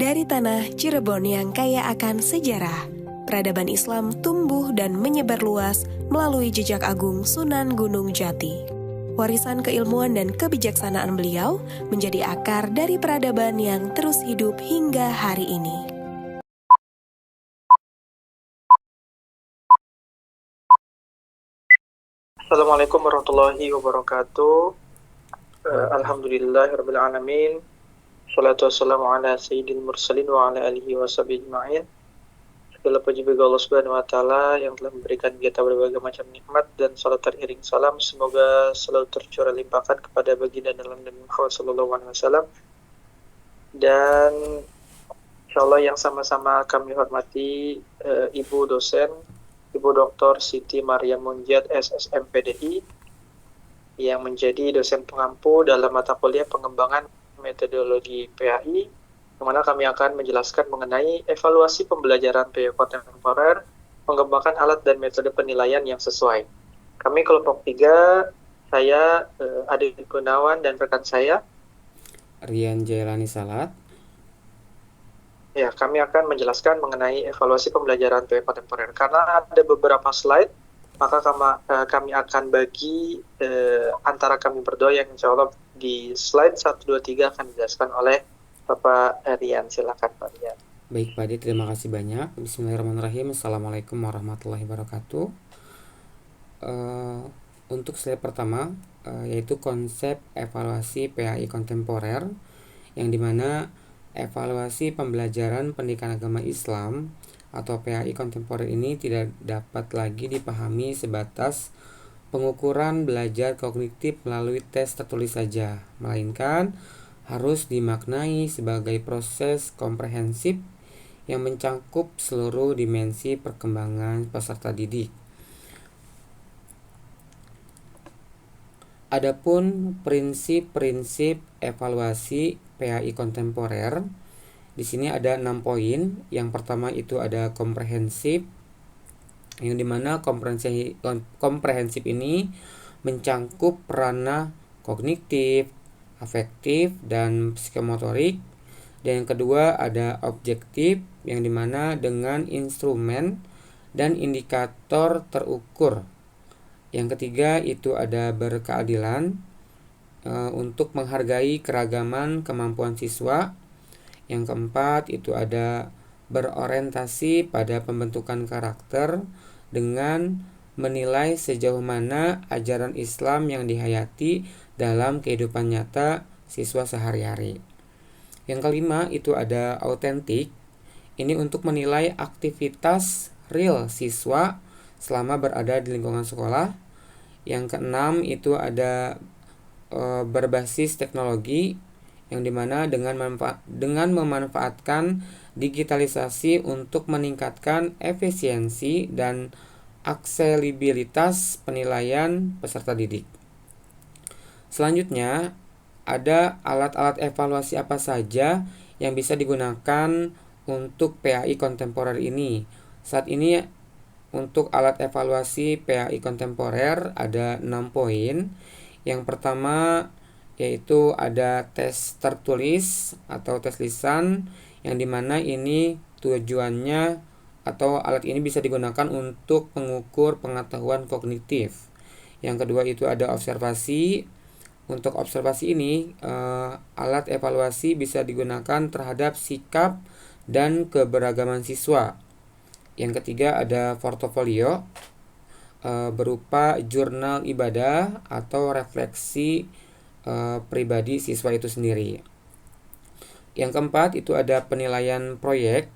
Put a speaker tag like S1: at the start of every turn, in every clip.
S1: Dari tanah Cirebon yang kaya akan sejarah, peradaban Islam tumbuh dan menyebar luas melalui jejak agung Sunan Gunung Jati. Warisan keilmuan dan kebijaksanaan beliau menjadi akar dari peradaban yang terus hidup hingga hari ini.
S2: Assalamualaikum warahmatullahi wabarakatuh. Alhamdulillahirabbil alamin. Shalatu wassalamu ala sayyidil mursalin wa ala alihi washabihi ajma'in. Segala puji bagi Allah Subhanahu wa taala yang telah memberikan kita berbagai macam nikmat, dan salat teriring salam semoga selalu tercurah limpahkan kepada baginda dalam Nabi Muhammad sallallahu alaihi wasallam. Dan insyaallah yang sama-sama kami hormati Ibu dosen, Ibu Dr. Siti Maria Munjat SSM PDI yang menjadi dosen pengampu dalam mata kuliah pengembangan metodologi PAI, di mana kami akan menjelaskan mengenai evaluasi pembelajaran PAI kontemporer, mengembangkan alat dan metode penilaian yang sesuai. Kami kelompok 3, saya Adi Gunawan dan rekan saya
S3: Rian Jailani Salat.
S2: Ya, kami akan menjelaskan mengenai evaluasi pembelajaran PAI kontemporer. Karena ada beberapa slide, maka kami akan bagi antara kami berdua yang insya Allah di slide 1, 2, 3 akan dijelaskan oleh Bapak Rian. Silakan Pak Rian.
S3: Baik Pak Adi, terima kasih banyak. Bismillahirrahmanirrahim. Assalamualaikum warahmatullahi wabarakatuh. Untuk slide pertama yaitu konsep evaluasi PAI kontemporer, yang dimana evaluasi pembelajaran pendidikan agama Islam atau PAI kontemporer ini tidak dapat lagi dipahami sebatas pengukuran belajar kognitif melalui tes tertulis saja, melainkan harus dimaknai sebagai proses komprehensif yang mencakup seluruh dimensi perkembangan peserta didik. Adapun prinsip-prinsip evaluasi PAI kontemporer, di sini ada 6 poin. Yang pertama itu ada komprehensif, yang dimana komprehensif ini mencangkup ranah kognitif, afektif, dan psikomotorik. Dan yang kedua ada objektif, yang dimana dengan instrumen dan indikator terukur. Yang ketiga itu ada berkeadilan, untuk menghargai keragaman kemampuan siswa. Yang keempat itu ada berorientasi pada pembentukan karakter dengan menilai sejauh mana ajaran Islam yang dihayati dalam kehidupan nyata siswa sehari-hari. Yang kelima itu ada autentik. Ini untuk menilai aktivitas real siswa selama berada di lingkungan sekolah. Yang keenam itu ada berbasis teknologi, yang dimana dengan memanfaatkan digitalisasi untuk meningkatkan efisiensi dan aksesibilitas penilaian peserta didik. Selanjutnya ada alat-alat evaluasi apa saja yang bisa digunakan untuk PAI kontemporer ini. Saat ini untuk alat evaluasi PAI kontemporer ada 6 poin. Yang pertama yaitu ada tes tertulis atau tes lisan, yang dimana ini tujuannya atau alat ini bisa digunakan untuk mengukur pengetahuan kognitif. Yang kedua itu ada observasi. Untuk observasi ini alat evaluasi bisa digunakan terhadap sikap dan keberagaman siswa. Yang ketiga ada portofolio, berupa jurnal ibadah atau refleksi pribadi siswa itu sendiri. Yang keempat itu ada penilaian proyek,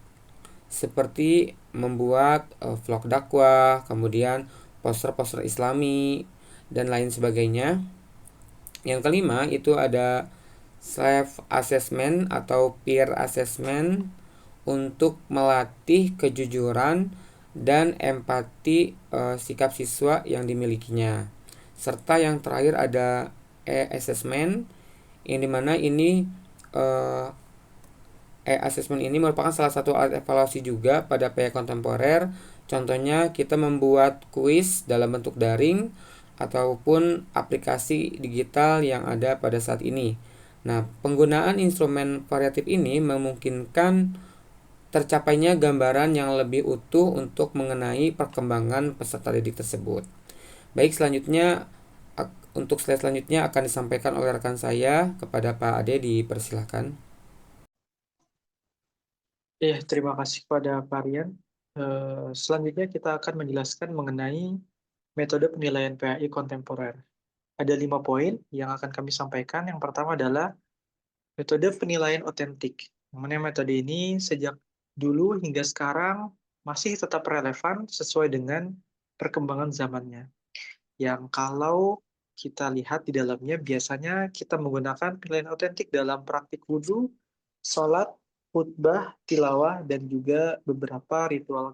S3: seperti membuat vlog dakwah, kemudian poster-poster Islami, dan lain sebagainya. Yang kelima itu ada self assessment atau peer assessment untuk melatih kejujuran dan empati sikap siswa yang dimilikinya. Serta yang terakhir ada e-assessment, yang dimana ini e-assessment ini merupakan salah satu alat evaluasi juga pada PAI kontemporer. Contohnya kita membuat kuis dalam bentuk daring ataupun aplikasi digital yang ada pada saat ini. Nah, penggunaan instrumen variatif ini memungkinkan tercapainya gambaran yang lebih utuh untuk mengenai perkembangan peserta didik tersebut. Baik, selanjutnya untuk slide selanjutnya akan disampaikan oleh rekan saya kepada Pak Ade, dipersilahkan.
S2: Terima kasih kepada Pak Rian. Selanjutnya kita akan menjelaskan mengenai metode penilaian PAI kontemporer. Ada 5 poin yang akan kami sampaikan. Yang pertama adalah metode penilaian otentik. Yang mana metode ini sejak dulu hingga sekarang masih tetap relevan sesuai dengan perkembangan zamannya. Yang kalau kita lihat di dalamnya, biasanya kita menggunakan penilaian otentik dalam praktik wudhu, sholat, khutbah, tilawah, dan juga beberapa ritual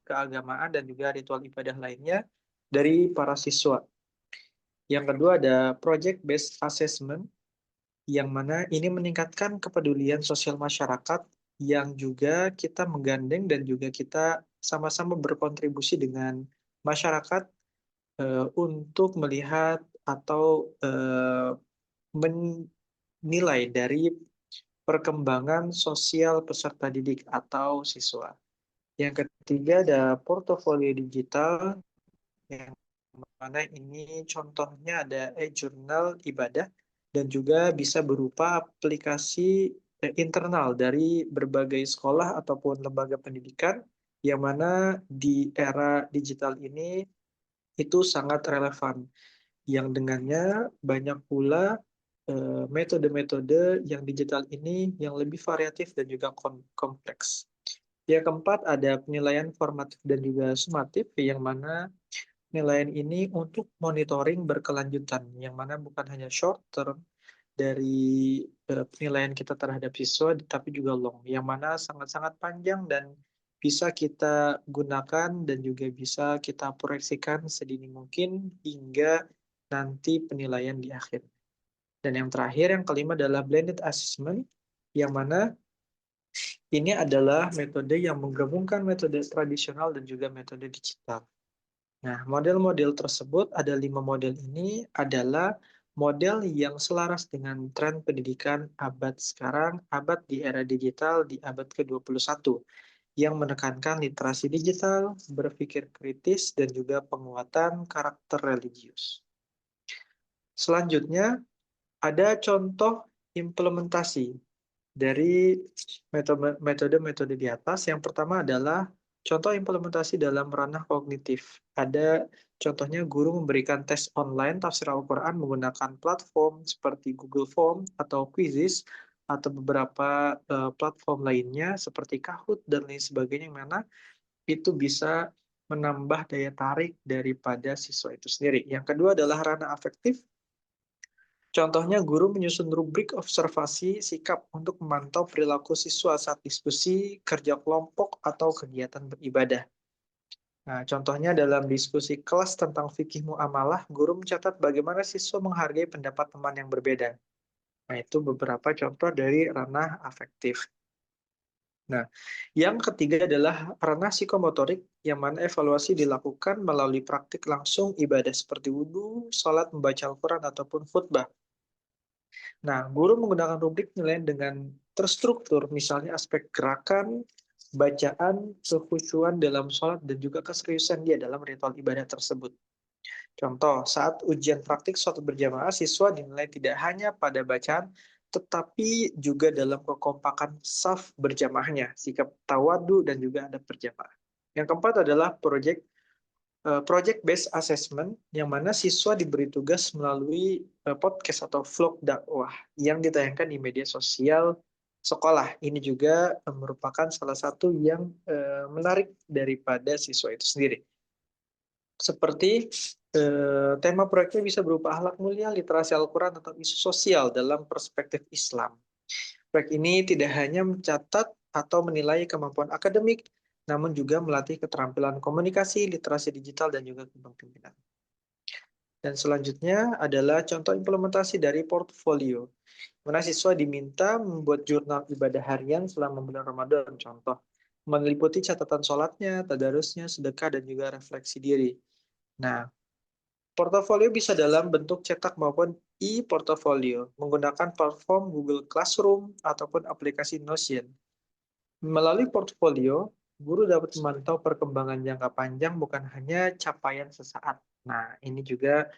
S2: keagamaan dan juga ritual ibadah lainnya dari para siswa. Yang kedua ada project-based assessment, yang mana ini meningkatkan kepedulian sosial masyarakat yang juga kita menggandeng dan juga kita sama-sama berkontribusi dengan masyarakat untuk melihat atau menilai dari perkembangan sosial peserta didik atau siswa. Yang ketiga ada portofolio digital, yang mana ini contohnya ada e-jurnal ibadah dan juga bisa berupa aplikasi internal dari berbagai sekolah ataupun lembaga pendidikan, yang mana di era digital ini itu sangat relevan, yang dengannya banyak pula metode-metode yang digital ini yang lebih variatif dan juga kompleks. Yang keempat ada penilaian formatif dan juga sumatif, yang mana penilaian ini untuk monitoring berkelanjutan, yang mana bukan hanya short term dari penilaian kita terhadap siswa, tapi juga long, yang mana sangat-sangat panjang dan bisa kita gunakan dan juga bisa kita proyeksikan sedini mungkin hingga nanti penilaian di akhir. Dan yang terakhir, yang kelima adalah blended assessment, yang mana ini adalah metode yang menggabungkan metode tradisional dan juga metode digital. Nah, model-model tersebut, ada 5 model ini adalah model yang selaras dengan tren pendidikan abad sekarang, abad di era digital, di abad ke-21, yang menekankan literasi digital, berpikir kritis, dan juga penguatan karakter religius. Selanjutnya, ada contoh implementasi dari metode-metode di atas. Yang pertama adalah contoh implementasi dalam ranah kognitif. Ada contohnya guru memberikan tes online tafsir Al-Quran menggunakan platform seperti Google Form atau Quizzes, atau beberapa platform lainnya seperti Kahoot dan lain sebagainya, yang mana itu bisa menambah daya tarik daripada siswa itu sendiri. Yang kedua adalah ranah afektif. Contohnya, guru menyusun rubrik observasi sikap untuk memantau perilaku siswa saat diskusi, kerja kelompok, atau kegiatan beribadah. Nah, contohnya dalam diskusi kelas tentang fikih muamalah, guru mencatat bagaimana siswa menghargai pendapat teman yang berbeda. Nah, itu beberapa contoh dari ranah afektif. Nah, yang ketiga adalah ranah psikomotorik, yang mana evaluasi dilakukan melalui praktik langsung ibadah seperti wudhu, sholat, membaca Al-Quran, ataupun khutbah. Nah, guru menggunakan rubrik penilaian dengan terstruktur, misalnya aspek gerakan, bacaan, kekhusyuan dalam sholat, dan juga keseriusan dia dalam ritual ibadah tersebut. Contoh, saat ujian praktik sholat berjamaah, siswa dinilai tidak hanya pada bacaan, tetapi juga dalam kekompakan saf berjamaahnya, sikap tawadu, dan juga adab berjamaah. Yang keempat adalah project-based assessment, yang mana siswa diberi tugas melalui podcast atau vlog dakwah yang ditayangkan di media sosial sekolah. Ini juga merupakan salah satu yang menarik daripada siswa itu sendiri. Seperti tema proyeknya bisa berupa akhlak mulia, literasi Al-Quran, atau isu sosial dalam perspektif Islam. Proyek ini tidak hanya mencatat atau menilai kemampuan akademik, namun juga melatih keterampilan komunikasi, literasi digital, dan juga kepemimpinan. Dan selanjutnya adalah contoh implementasi dari portfolio, mana siswa diminta membuat jurnal ibadah harian selama bulan Ramadan, contoh, meliputi catatan sholatnya, tadarusnya, sedekah, dan juga refleksi diri. Nah, portofolio bisa dalam bentuk cetak maupun e-portfolio menggunakan platform Google Classroom ataupun aplikasi Notion. Melalui portfolio, guru dapat memantau perkembangan jangka panjang bukan hanya capaian sesaat. Nah, ini juga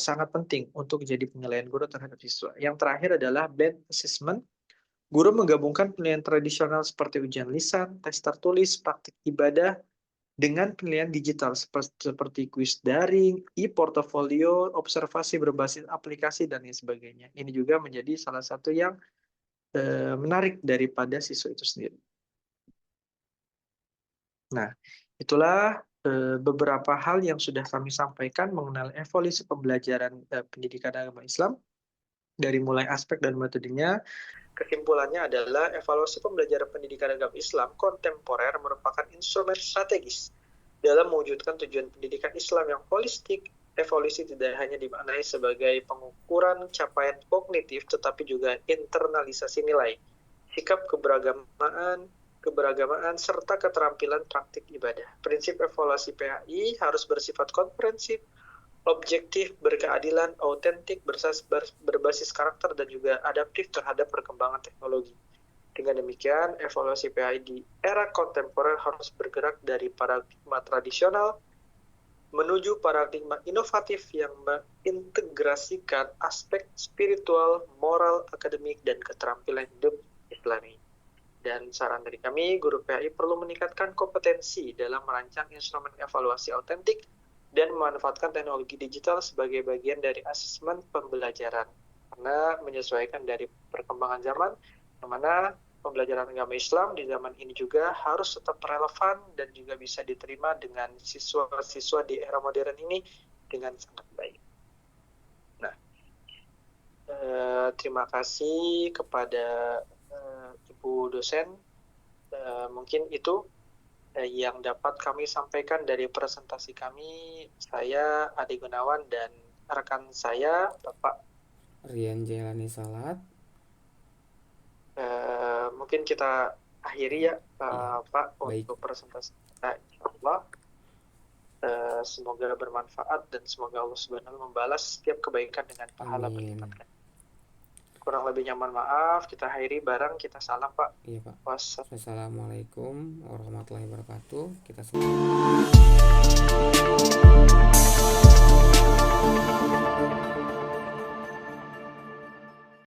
S2: sangat penting untuk jadi penilaian guru terhadap siswa. Yang terakhir adalah blend assessment. Guru menggabungkan penilaian tradisional seperti ujian lisan, tes tertulis, praktik ibadah, dengan penilaian digital seperti kuis daring, e-portfolio, observasi berbasis aplikasi, dan lain sebagainya. Ini juga menjadi salah satu yang menarik daripada siswa itu sendiri. Nah, itulah beberapa hal yang sudah kami sampaikan mengenai evolusi pembelajaran pendidikan agama Islam dari mulai aspek dan metodenya. Kesimpulannya adalah evaluasi pembelajaran pendidikan agama Islam kontemporer merupakan instrumen strategis dalam mewujudkan tujuan pendidikan Islam yang holistik. Evolusi tidak hanya dimaknai sebagai pengukuran capaian kognitif, tetapi juga internalisasi nilai, sikap keberagamaan, serta keterampilan praktik ibadah. Prinsip evaluasi PAI harus bersifat komprehensif, objektif, berkeadilan, autentik, berbasis karakter, dan juga adaptif terhadap perkembangan teknologi. Dengan demikian, evaluasi PAI di era kontemporer harus bergerak dari paradigma tradisional menuju paradigma inovatif yang mengintegrasikan aspek spiritual, moral, akademik, dan keterampilan hidup Islami. Dan saran dari kami, guru PAI perlu meningkatkan kompetensi dalam merancang instrumen evaluasi autentik dan memanfaatkan teknologi digital sebagai bagian dari asesmen pembelajaran. Karena menyesuaikan dari perkembangan zaman, yang mana pembelajaran agama Islam di zaman ini juga harus tetap relevan dan juga bisa diterima dengan siswa-siswa di era modern ini dengan sangat baik. Nah, terima kasih kepada Ibu dosen. Mungkin itu yang dapat kami sampaikan dari presentasi kami. Saya Adi Gunawan dan rekan saya Bapak
S3: Rian Jailani Salat.
S2: Mungkin kita akhiri ya, Pak,
S3: baik.
S2: untuk presentasi kita, insyaallah. Semoga bermanfaat dan semoga Allah Subhanahu membalas setiap kebaikan dengan pahala berlipat. Kurang lebihnya mohon maaf. Kita akhiri bareng, kita salam, Pak.
S3: Iya, Pak. Wassalamualaikum warahmatullahi wabarakatuh. Kita